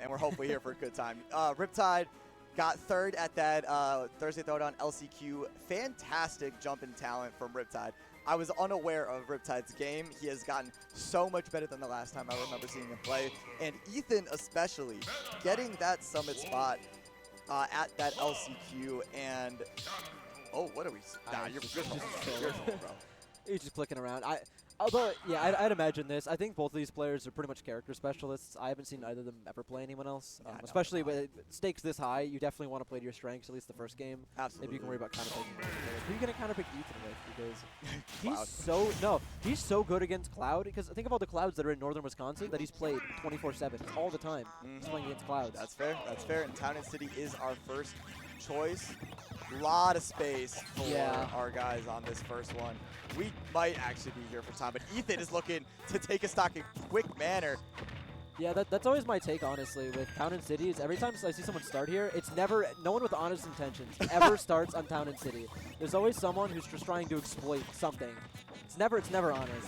and we're hopefully here for a good time. Riptide got third at that Thursday Throwdown LCQ. Fantastic jump in talent from Riptide. I was unaware of Riptide's game. He has gotten so much better than the last time I remember seeing him play. And Ethan especially, getting that summit spot at that LCQ. And, oh, what are we? Nah, you're good. You're bro. He's just clicking around. Although, yeah, I'd imagine this. I think both of these players are pretty much character specialists. I haven't seen either of them ever play anyone else. Especially with stakes this high, you definitely want to play to your strengths, at least the first game. Absolutely. Maybe you can worry about counterpicking. Who are you going to counterpick Ethan with? Because he's so good against Cloud. Because think of all the Clouds that are in northern Wisconsin that he's played 24/7 all the time. He's playing against Clouds. That's fair. That's fair. And Town and City is our first choice. Lot of space for our guys on this first one. We might actually be here for time, but Ethan is looking to take a stock in quick manner. Yeah, that's always my take, honestly, with Town and City. Is every time I see someone start here, it's never, no one with honest intentions ever starts on Town and City. There's always someone who's just trying to exploit something. It's never honest.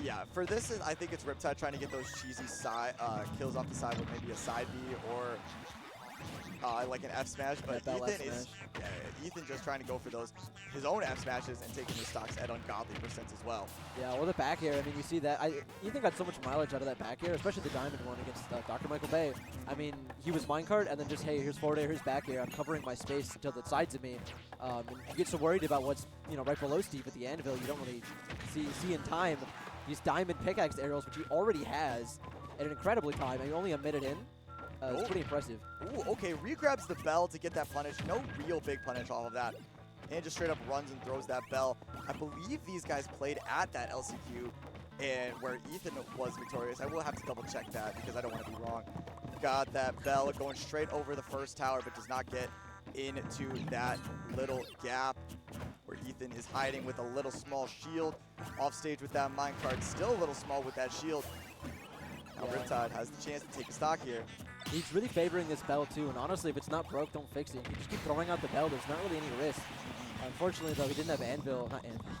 Yeah, for this, I think it's Riptide trying to get those cheesy side kills off the side with maybe a side B or like an F smash, but Ethan just trying to go for his own F smashes and taking his stocks at ungodly percents as well. Yeah, or the back air. I mean, you see that. Ethan got so much mileage out of that back air, especially the diamond one against Dr. Michael Bay. I mean, he was minecart and then just, hey, here's forward air, here's back air. I'm covering my space until the sides of me. And you get so worried about what's right below Steve at the anvil, you don't really see in time these diamond pickaxe aerials, which he already has at an incredibly time. I mean, only a minute in. It's pretty impressive. Ooh, okay, regrabs the bell to get that punish. No real big punish off of that. And just straight up runs and throws that bell. I believe these guys played at that LCQ and where Ethan was victorious. I will have to double check that because I don't want to be wrong. Got that bell going straight over the first tower, but does not get into that little gap where Ethan is hiding with a little small shield. Off stage with that minecart, still a little small with that shield. Now Riptide has the chance to take a stock here. He's really favoring this bell too, and honestly, if it's not broke, don't fix it. You can just keep throwing out the bell. There's not really any risk. Unfortunately, though, he didn't have not anvil.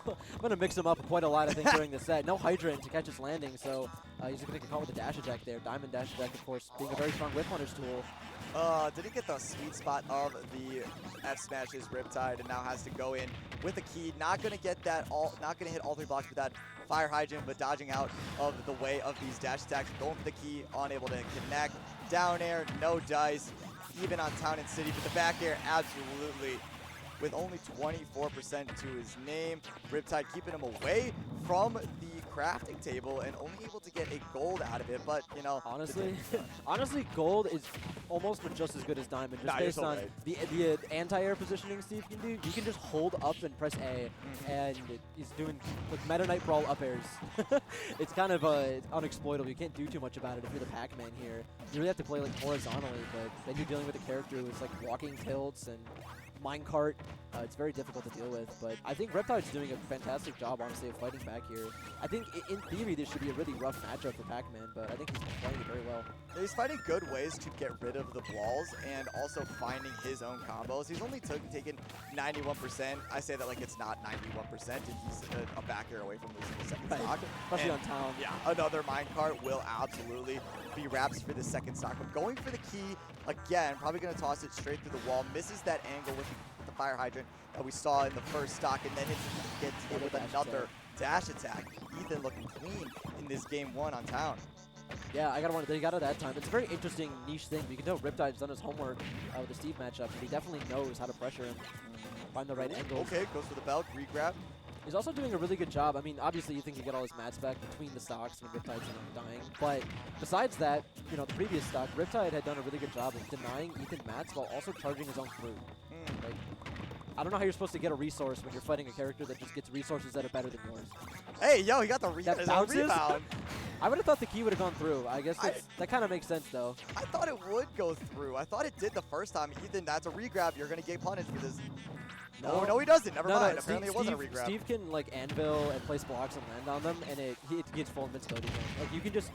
I'm going to mix him up quite a lot, I think, during the set. No hydrant to catch his landing, so he's going to get caught with a dash attack there. Diamond dash attack, of course, being a very strong whip punish tool. Didn't get the sweet spot of the F smashes Riptide, and now has to go in with a key. Not going to get that not going to hit all three blocks with that fire hydrant, but dodging out of the way of these dash attacks. Going for the key, unable to connect. Down air, no dice. Even on Town and City, but the back air, absolutely. With only 24% to his name. Riptide keeping him away from the crafting table and only able to get a gold out of it, but, honestly, gold is almost just as good as diamond, just based on the anti-air positioning Steve can do. You can just hold up and press A, and he's doing Meta Knight Brawl up airs. It's kind of unexploitable. You can't do too much about it if you're the Pac-Man here. You really have to play horizontally, but then you're dealing with a character who's walking tilts and minecart. It's very difficult to deal with, but I think Riptide's doing a fantastic job, honestly, of fighting back here. I think, in theory, this should be a really rough matchup for Pac-Man, but I think he's playing it very well. He's finding good ways to get rid of the walls and also finding his own combos. He's only taken 91%. I say that like it's not 91%, and he's a back air away from losing the second stock. Especially on town. Yeah, another minecart will absolutely be wraps for the second stock. But going for the key, again, probably going to toss it straight through the wall. Misses that angle with the fire hydrant that we saw in the first stock, and then gets in with another dash attack. Ethan looking clean in this game one on town. Yeah, I got one. They got it that time. It's a very interesting niche thing. You can tell Riptide's done his homework with the Steve matchup, and he definitely knows how to pressure him, find the right angle. Okay, goes for the belt, re-grab. He's also doing a really good job. I mean, obviously, you think you get all his mats back between the stocks when Riptide's dying. But besides that, the previous stock, Riptide had done a really good job of denying Ethan mats while also charging his own fruit. I don't know how you're supposed to get a resource when you're fighting a character that just gets resources that are better than yours. Hey, yo, he got the rebound. I would have thought the key would have gone through. I guess that kind of makes sense, though. I thought it would go through. I thought it did the first time. Ethan, that's a regrab. You're going to get punished for this. No, he doesn't. Never mind. No, apparently it wasn't a regrab. Steve can, anvil and place blocks and land on them, and it gets full invincibility. You can just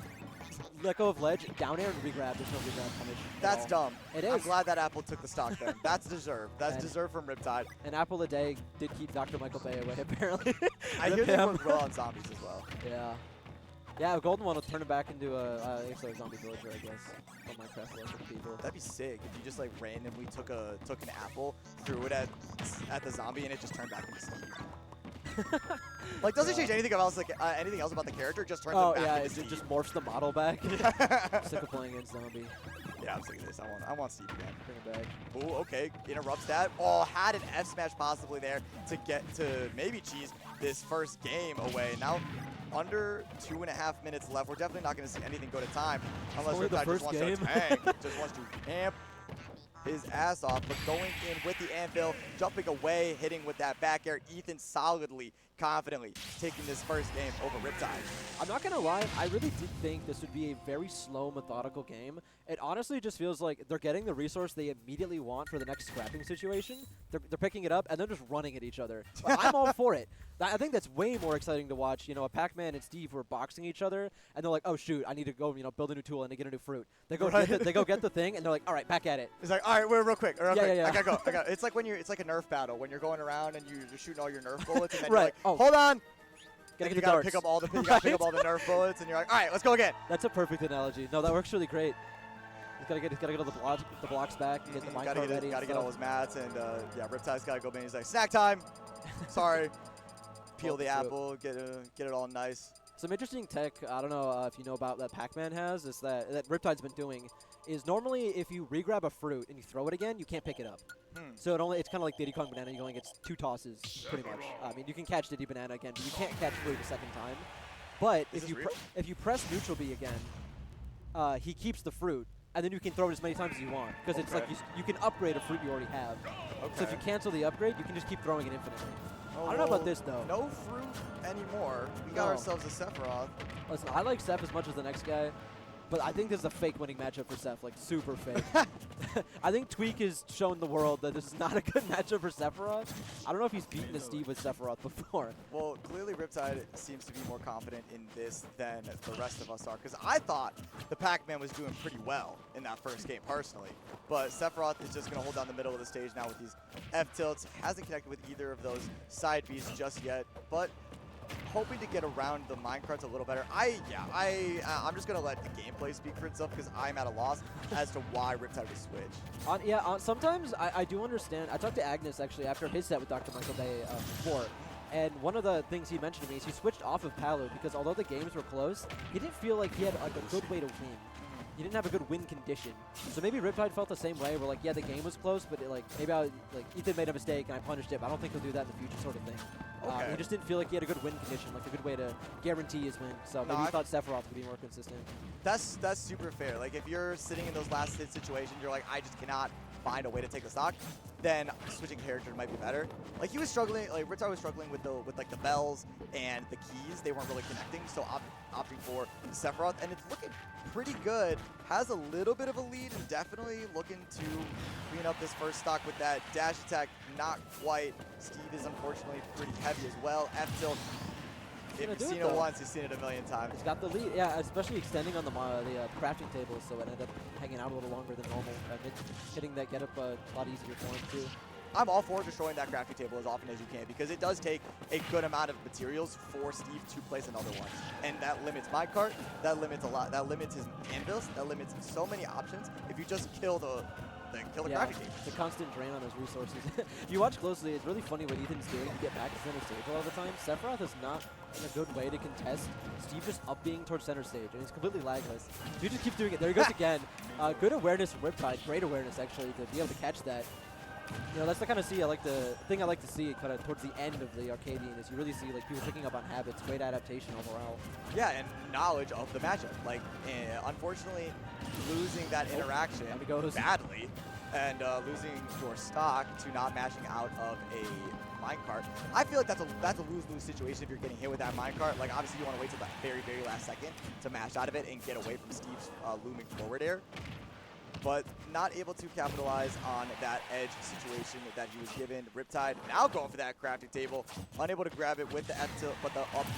let go of ledge, down air, and regrab. There's no regrab punish. That's dumb. It is. I'm glad that Apple took the stock then. That's deserved. That's deserved from Riptide. And Apple a day did keep Dr. Michael Bay away, apparently. I hear they work well on zombies as well. Yeah. Yeah, Golden want to turn it back into a zombie villager, I guess. On Minecraft for people. That'd be sick if you just like randomly took an apple, threw it at the zombie, and it just turned back into Steve. Like, doesn't change anything else about the character. Just turns it back into Steve. It just morphs the model back. Sick of playing against zombie. Yeah, I'm sick of this. I want Steve again. Bring it back. Ooh, okay. Interrupts that. Oh, had an F smash possibly there to get to maybe cheese this first game away. Now, under 2.5 minutes left. We're definitely not going to see anything go to time unless Riptide just wants to tank. Just wants to camp his ass off. But going in with the anvil, jumping away, hitting with that back air. Ethan solidly, confidently taking this first game over Riptide. I'm not going to lie, I really did think this would be a very slow, methodical game. It honestly just feels like they're getting the resource they immediately want for the next scrapping situation. They're picking it up, and they're just running at each other. I'm all for it. I think that's way more exciting to watch. You know, a Pac-Man and Steve were boxing each other, and they're like, oh, shoot, I need to go, build a new tool and get a new fruit. They go, they go get the thing, and they're like, all right, back at it. It's like, all right, we're real quick. Yeah. I gotta go. It's like it's like a Nerf battle when you're going around and you're shooting all your Nerf bullets, and then you're like, hold on. You gotta pick up all the Nerf bullets, and you're like, all right, let's go again. That's a perfect analogy. No, that works really great. He's gotta get all the blocks back, get the minecart ready. Gotta get all his mats, and yeah, Riptide's gotta go in. He's like, snack time. Sorry. Peel the apple, get it all nice. Some interesting tech, I don't know if you know about, that Pac-Man has, is that Riptide's been doing, is normally if you re-grab a fruit and you throw it again, you can't pick it up. So it's kind of like Diddy Kong Banana, you only get 2 tosses, pretty much. I mean, you can catch Diddy Banana again, but you can't catch fruit a second time. But if you press neutral B again, he keeps the fruit, and then you can throw it as many times as you want, because it's like you can upgrade a fruit you already have. So if you cancel the upgrade, you can just keep throwing it infinitely. I don't know about this, though. No fruit anymore. We got ourselves a Sephiroth. Listen, I like Seph as much as the next guy, but I think this is a fake winning matchup for Seph, like super fake. I think Tweak has shown the world that this is not a good matchup for Sephiroth. I don't know if he's beaten a Steve with Sephiroth before. Well, clearly Riptide seems to be more confident in this than the rest of us are, because I thought the Pac-Man was doing pretty well in that first game, personally. But Sephiroth is just going to hold down the middle of the stage now with these F-tilts. Hasn't connected with either of those side Bs just yet, but hoping to get around the minecarts a little better. I'm just going to let the gameplay speak for itself, because I'm at a loss as to why Riptide would switch. Sometimes I do understand. I talked to Agnes, actually, after his set with Dr. Michael Day before, and one of the things he mentioned to me is he switched off of Palu because although the games were close, he didn't feel like he had like a good way to win. He didn't have a good win condition. So maybe Riptide felt the same way, where like, yeah, the game was close, but maybe Ethan made a mistake and I punished it, but I don't think he'll do that in the future, sort of thing. He just didn't feel like he had a good win condition, like a good way to guarantee his win. So maybe he thought Sephiroth could be more consistent. That's super fair. Like, if you're sitting in those last hit situations, you're like, I just cannot find a way to take the stock, then switching character might be better. Like, he was struggling, like Riptide was struggling with like the bells and the keys. They weren't really connecting, so opting for Sephiroth, and it's looking pretty good. Has a little bit of a lead, and definitely looking to clean up this first stock with that dash attack. Not quite. Steve is unfortunately pretty heavy as well. F-tilt. If you've seen it once, you've seen it a million times. He's got the lead, yeah, especially extending on the crafting table, so it ended up hanging out a little longer than normal. Hitting that get up a lot easier for him, too. I'm all for destroying that crafting table as often as you can, because it does take a good amount of materials for Steve to place another one. And that limits my cart, that limits a lot, that limits his anvils, that limits so many options if you just kill the crafting table. It's a constant drain on his resources. If you watch closely, it's really funny what Ethan's doing to get back to center stage a lot of the time. Sephiroth is not in a good way to contest. Steve just up being towards center stage, and he's completely lagless. He just keeps doing it. There he goes again. Good awareness from Riptide. Great awareness, actually, to be able to catch that. You know, that's the kind of thing I like to see kind of towards the end of the Arcadian, is you really see like people picking up on habits, great adaptation overall. Yeah, and knowledge of the matchup. Like, unfortunately, losing that interaction badly and losing your stock to not mashing out of a minecart. I feel like that's a lose-lose situation if you're getting hit with that minecart. Like, obviously you want to wait till the very, very last second to mash out of it and get away from Steve's looming forward air. But not able to capitalize on that edge situation that he was given. Riptide now going for that crafting table, unable to grab it with the F-tilt, but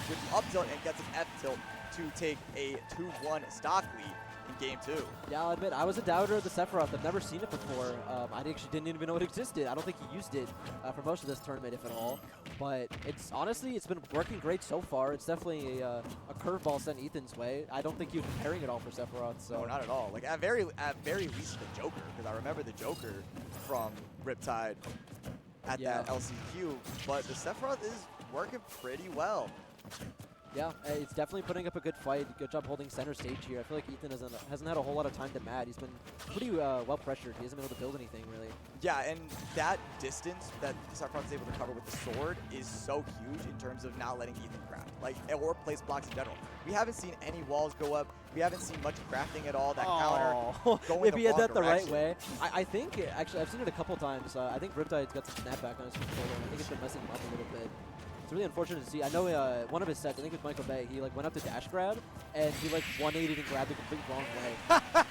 with the up tilt, and gets an F-tilt to take a 2-1 stock lead. in game 2. Yeah, I'll admit, I was a doubter of the Sephiroth. I've never seen it before. I actually didn't even know it existed. I don't think he used it for most of this tournament, if at all. But it's honestly, it's been working great so far. It's definitely a curveball sent Ethan's way. I don't think he was preparing it all for Sephiroth. So. No, not at all. Like at very least the Joker, because I remember the Joker from Riptide at that LCQ. But the Sephiroth is working pretty well. Yeah, it's definitely putting up a good fight. Good job holding center stage here. I feel like Ethan hasn't had a whole lot of time to mat. He's been pretty well pressured. He hasn't been able to build anything, really. Yeah, and that distance that Sephiroth is able to cover with the sword is so huge in terms of not letting Ethan craft, like, or place blocks in general. We haven't seen any walls go up. We haven't seen much crafting at all. That counter going if he had that the direction. right way. I think, actually, I've seen it a couple times. I think Riptide's got some snapback on his controller. I think it's been messing him up a little bit. It's really unfortunate to see. I know one of his sets, I think it was Michael Bay, he like went up to dash grab, and he like 180'd and grabbed the complete wrong way.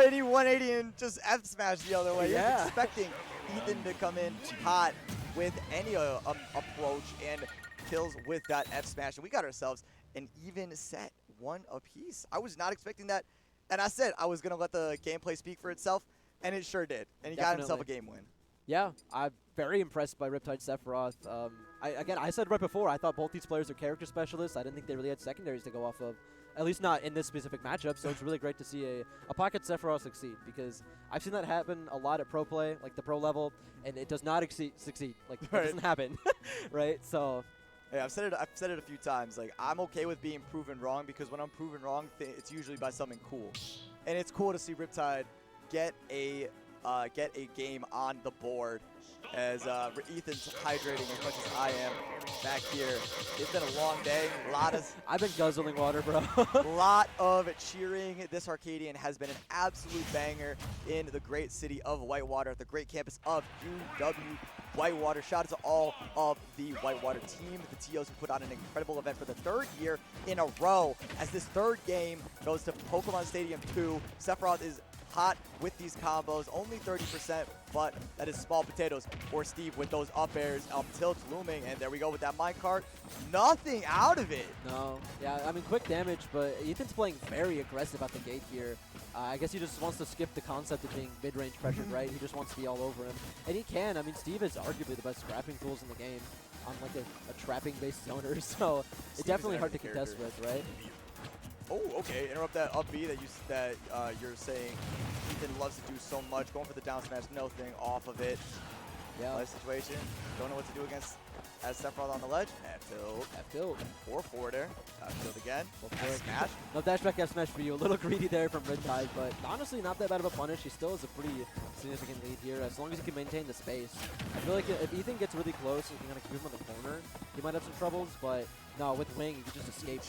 And he 180 and just F smashed the other way. Yeah. You're expecting Ethan to come in hot with any approach and kills with that F smash. And we got ourselves an even set, one apiece. I was not expecting that. And I said I was going to let the gameplay speak for itself, and it sure did. And he got himself a game win. Yeah, I'm very impressed by Riptide Sephiroth. Again, I said right before, I thought both these players are character specialists. I didn't think they really had secondaries to go off of, at least not in this specific matchup. So it's really great to see a Pocket Sephiroth succeed, because I've seen that happen a lot at pro play, like the pro level, and it does not succeed. Like, it doesn't happen, right? So. Yeah, I've said it a few times. Like, I'm okay with being proven wrong, because when I'm proven wrong, it's usually by something cool, and it's cool to see Riptide get a game on the board, as Ethan's hydrating as much as I am back here. It's been a long day. I've been guzzling water, bro. Lot of cheering. This Arcadian has been an absolute banger in the great city of Whitewater, the great campus of UW Whitewater. Shout out to all of the Whitewater team, the TOs who put on an incredible event for the third year in a row, as this third game goes to Pokemon Stadium 2. Sephiroth is hot with these combos, only 30%, but that is small potatoes for Steve with those up airs, up tilts looming, and there we go with that minecart. Nothing out of it. No, yeah, I mean, quick damage, but Ethan's playing very aggressive at the gate here. I guess he just wants to skip the concept of being mid-range pressured, right? He just wants to be all over him, and he can. I mean, Steve is arguably the best scrapping tools in the game on like a trapping-based zoner, so it's definitely hard to contest with, right? Oh, okay. Interrupt that up B that you're saying Ethan loves to do so much. Going for the down smash, no thing off of it. Yeah. Life situation. Don't know what to do against as Sephiroth on the ledge. F tilt. 4-forwarder. Tilt again. F smash. No dash back F smash for you. A little greedy there from Riptide, but honestly not that bad of a punish. He still has a pretty significant lead here, as long as he can maintain the space. I feel like if Ethan gets really close and can kind of keep him on the corner, he might have some troubles, but no, with Wing, he can just escape.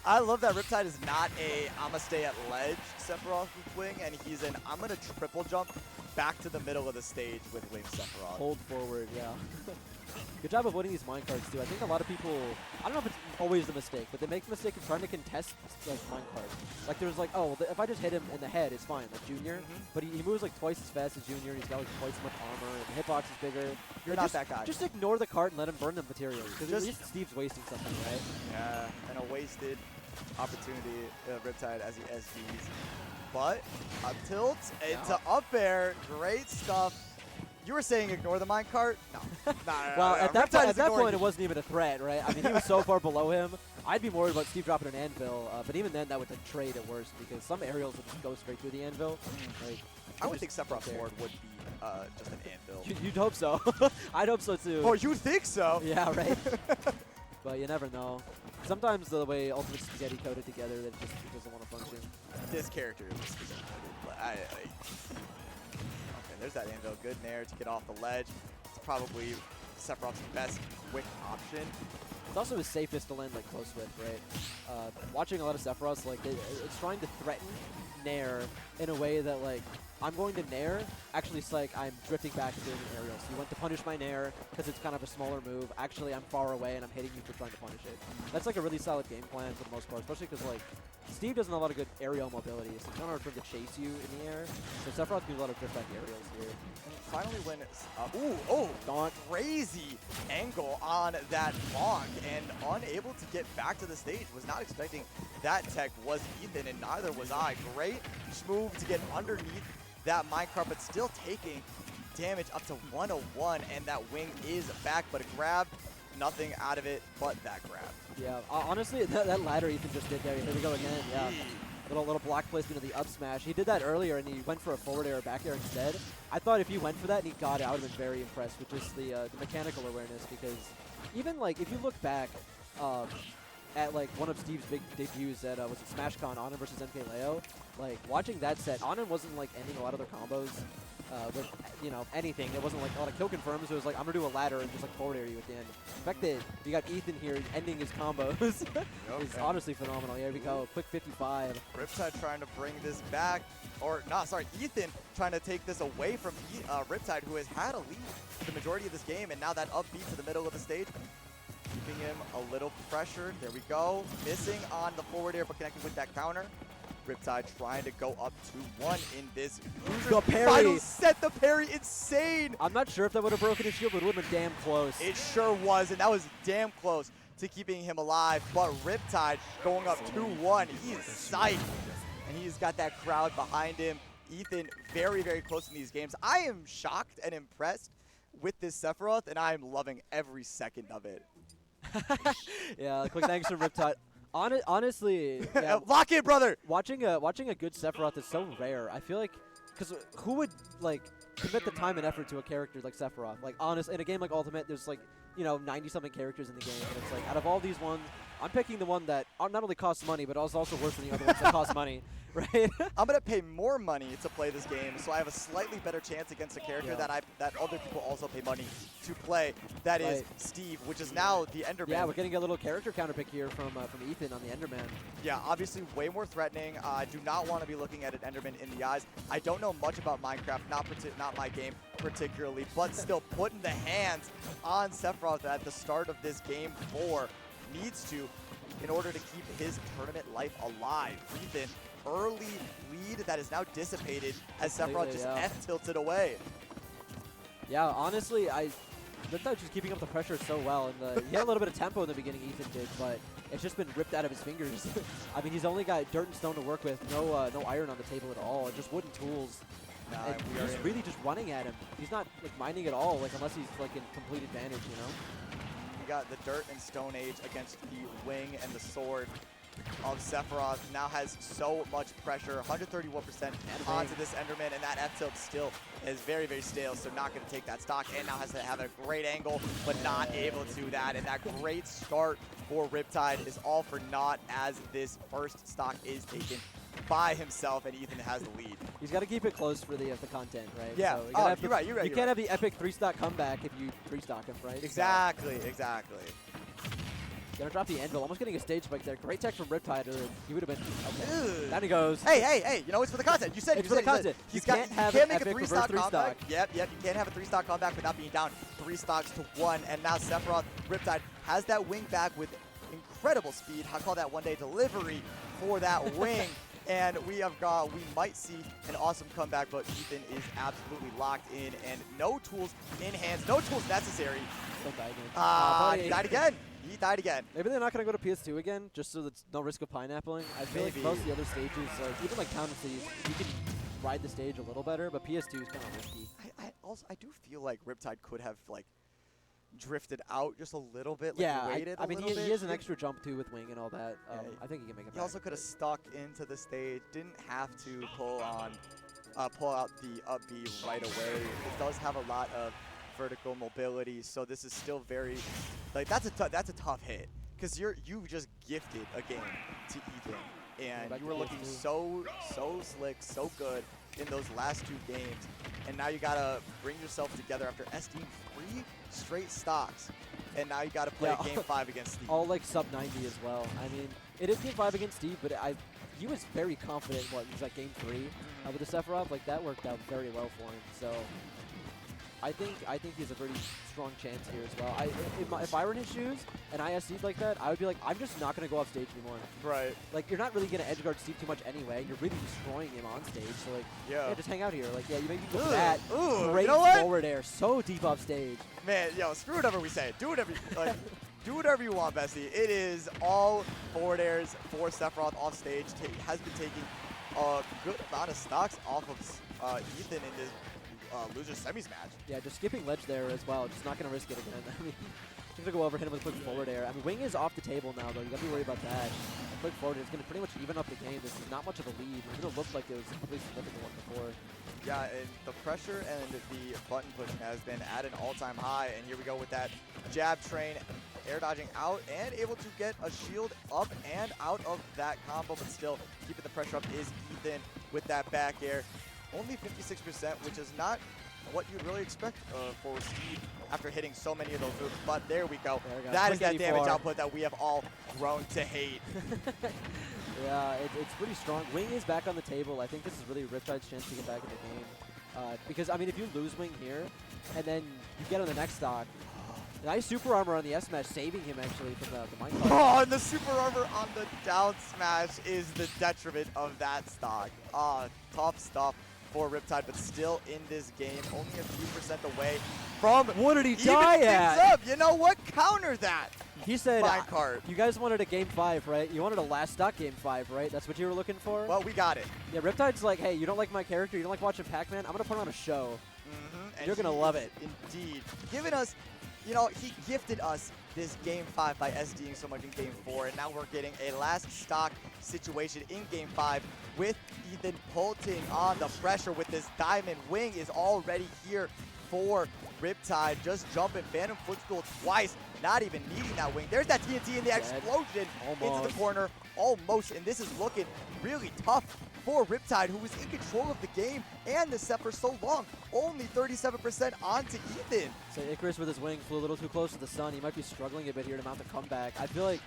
I love that Riptide is not a I'ma stay at ledge Sephiroth with Wing, and he's an I'm gonna triple jump back to the middle of the stage with Wing Sephiroth. Hold forward, yeah. Good job of winning these minecarts too. I think a lot of people, I don't know if it's always the mistake, but they make the mistake of trying to contest like minecarts. Like there's like, oh, if I just hit him in the head, it's fine, like Junior. But he moves like twice as fast as Junior, and he's got like twice as much armor, and the hitbox is bigger. You're not that guy. Just ignore the cart and let him burn the materials, because at least Steve's wasting something, right? Yeah, and a wasted opportunity, Riptide as he SGs. But a tilt into up air, great stuff. You were saying ignore the minecart? No. Well, at that point, it wasn't even a threat, right? I mean, he was so far below him. I'd be worried about Steve dropping an anvil, but even then, that would trade at worst, because some aerials would just go straight through the anvil. Like, I would think Sephiroth's sword would be just an anvil. You'd hope so. I'd hope so too. Oh, you think so? Yeah, right. But you never know. Sometimes the way Ultimate Spaghetti coded together, that just doesn't want to function. This character was spaghetti coded. Okay, there's that anvil. Good nair to get off the ledge. It's probably Sephiroth's best quick option. It's also his safest to land like close with, right? Watching a lot of Sephiroths, like it's trying to threaten nair in a way that like I'm going to nair. Actually, it's like I'm drifting back and doing an aerial. So you want to punish my nair because it's kind of a smaller move. Actually, I'm far away and I'm hitting you for trying to punish it. That's like a really solid game plan for the most part, especially because like Steve doesn't have a lot of good aerial mobility, so it's kind of hard for him to chase you in the air. So Sephiroth can do a lot of drift back aerials here. And finally when crazy angle on that bonk and unable to get back to the stage. Was not expecting that tech was Ethan, and neither was I. Great move to get underneath that minecart, but still taking damage up to 101, and that wing is back, but a grab, nothing out of it but that grab. Yeah, honestly, that ladder Ethan just did there. Here we go again, yeah. Little block placement of the up smash. He did that earlier, and he went for a forward air or back air instead. I thought if he went for that and he got it, I would have been very impressed with just the mechanical awareness, because even, like, if you look back at, like, one of Steve's big debuts at, was it SmashCon, Anand versus MKLeo, like, watching that set, Anand wasn't, like, ending a lot of their combos with, you know, anything. It wasn't, like, a lot of kill confirms. It was like, I'm going to do a ladder and just, like, forward air you at the end. The fact that you got Ethan here ending his combos is honestly phenomenal. Here we go. Quick 55. Riptide trying to bring this back. Or, no, sorry, Ethan trying to take this away from Riptide, who has had a lead for the majority of this game. And now that upbeat to the middle of the stage, keeping him a little pressured. There we go. Missing on the forward air, but connecting with that counter. Riptide trying to go up 2-1 in this the parry. Final set. The parry, insane. I'm not sure if that would have broken his shield, but it would have been damn close. It sure was, and that was damn close to keeping him alive. But Riptide going up 2-1. He is psyched, and he's got that crowd behind him. Ethan very, very close in these games. I am shocked and impressed with this Sephiroth, and I am loving every second of it. Yeah, quick thanks to Riptide. Honestly, yeah, lock in, brother. Watching a good Sephiroth is so rare. I feel like, because who would like commit the time and effort to a character like Sephiroth? Like, in a game like Ultimate, there's like, you know, 90-something characters in the game, and it's like, out of all these ones, I'm picking the one that not only costs money, but is also worse than the other ones that cost money, right? I'm gonna pay more money to play this game, so I have a slightly better chance against a character that other people also pay money to play. That is Steve, which is now the Enderman. Yeah, we're getting a little character counter pick here from Ethan on the Enderman. Yeah, obviously way more threatening. I do not want to be looking at an Enderman in the eyes. I don't know much about Minecraft, not my game particularly, but still putting the hands on Sephiroth at the start of this game 4 needs to, in order to keep his tournament life alive. Ethan, early lead that is now dissipated as Sephiroth just F-tilted away. Yeah, honestly, Riptide just keeping up the pressure so well, and he had a little bit of tempo in the beginning, Ethan did, but it's just been ripped out of his fingers. I mean, he's only got dirt and stone to work with, no iron on the table at all, just wooden tools. And he's really just running at him. He's not like mining at all, like unless he's like in complete advantage, you know. You got the dirt and stone age against the wing and the sword of Sephiroth. Now has so much pressure, 131% onto this Enderman, and that F-tilt still is very, very stale, so not going to take that stock, and now has to have a great angle, but not able to do that, and that great start for Riptide is all for naught as this first stock is taken by himself, and Ethan has the lead. He's got to keep it close for the content, right? Yeah, so you're right. You can't have the epic 3-stock comeback if you 3-stock him, right? Exactly. Gonna drop the anvil, almost getting a stage spike there. Great tech from Riptide, or he would have been. Okay. Down he goes. Hey! You know it's for the content. You said it's for the content. You can't make a 3-stock comeback. Yep. You can't have a 3-stock comeback without being down 3 stocks to 1. And now Sephiroth, Riptide has that wing back with incredible speed. I call that one-day delivery for that wing. And we might see an awesome comeback, but Ethan is absolutely locked in, and no tools in hands, no tools necessary. He died again. He died again. Maybe they're not going to go to PS2 again, just so there's no risk of pineappling. I feel like most of the other stages, like even like Town and Cities, you can ride the stage a little better, but PS2 is kind of risky. I do feel like Riptide could have like drifted out just a little bit. I mean, he has an extra jump too with wing and all that. I think he can make it back. He also could have stuck into the stage. Didn't have to pull out the up B right away. It does have a lot of vertical mobility, so this is still very like that's a tough hit, because you just gifted a game to Ethan, and you were looking so slick, so good in those last 2 games, and now you gotta bring yourself together after SDing 3 straight stocks, and now you gotta play game 5 against Steve. All like sub 90 as well. I mean, it is game 5 against Steve, but he was very confident. It was like game 3 with the Sephiroth, like that worked out very well for him. So I think he's a pretty strong chance here as well. If I were in his shoes and I SC'd like that, I would be like, I'm just not gonna go off stage anymore. Right. Like, you're not really gonna edge guard Steve too much anyway. You're really destroying him on stage. So like, yeah, just hang out here. Like, yeah, you maybe go for that. Great forward air, so deep off stage. Man, yo, screw whatever we say. Do whatever like. Do whatever you want, Bessie. It is all forward airs for Sephiroth off stage. Has been taking a good amount of stocks off of Ethan in this loser semis match. Yeah, just skipping ledge there as well. Just not going to risk it again. I mean, just going to go over, hit him with a quick forward air. I mean, Wing is off the table now, though. You got to be worried about that. A quick forward air is going to pretty much even up the game. This is not much of a lead. It's going to look like it was a completely significant one before. Yeah, and the pressure and the button pushing has been at an all-time high. And here we go with that jab train. Air dodging out and able to get a shield up and out of that combo, but still keeping the pressure up is Ethan with that back air. Only 56%, which is not what you'd really expect for Steve after hitting so many of those moves. But there we go. That is that damage output that we have all grown to hate. Yeah, it's pretty strong. Wing is back on the table. I think this is really Riptide's chance to get back in the game. Because, I mean, if you lose Wing here and then you get on the next stock, nice super armor on the S smash, saving him actually from the minecart. Oh, and the super armor on the down smash is the detriment of that stock. Tough stuff for Riptide, but still in this game, only a few percent away from. What did he die at? Up. You know what? Counter that. He said, minecart. You guys wanted a game 5, right? You wanted a last stock game 5, right? That's what you were looking for? Well, we got it. Yeah, Riptide's like, hey, you don't like my character, you don't like watching Pac-Man? I'm going to put on a show. And you're going to love it. Indeed. Giving us, you know, he gifted us this game 5 by SDing so much in game 4, and now we're getting a last stock situation in game 5 with Ethan pulling on the pressure with this diamond. Wing is already here for Riptide, just jumping Phantom Footstool twice, not even needing that Wing. There's that TNT in the explosion into the corner, almost, and this is looking really tough for Riptide, who was in control of the game and the set for so long. Only 37% onto Ethan. So Icarus with his Wing flew a little too close to the sun. He might be struggling a bit here to mount the comeback. I feel like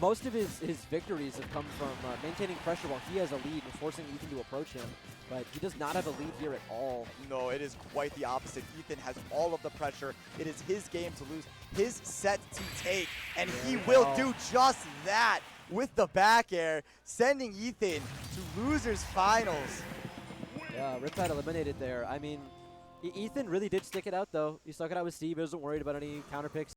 most of his victories have come from maintaining pressure while he has a lead and forcing Ethan to approach him. But he does not have a lead here at all. No, it is quite the opposite. Ethan has all of the pressure. It is his game to lose, his set to take, and he will do just that with the back air, sending Ethan to losers finals. Yeah, Riptide eliminated there. I mean, Ethan really did stick it out, though. He stuck it out with Steve. He wasn't worried about any counter picks.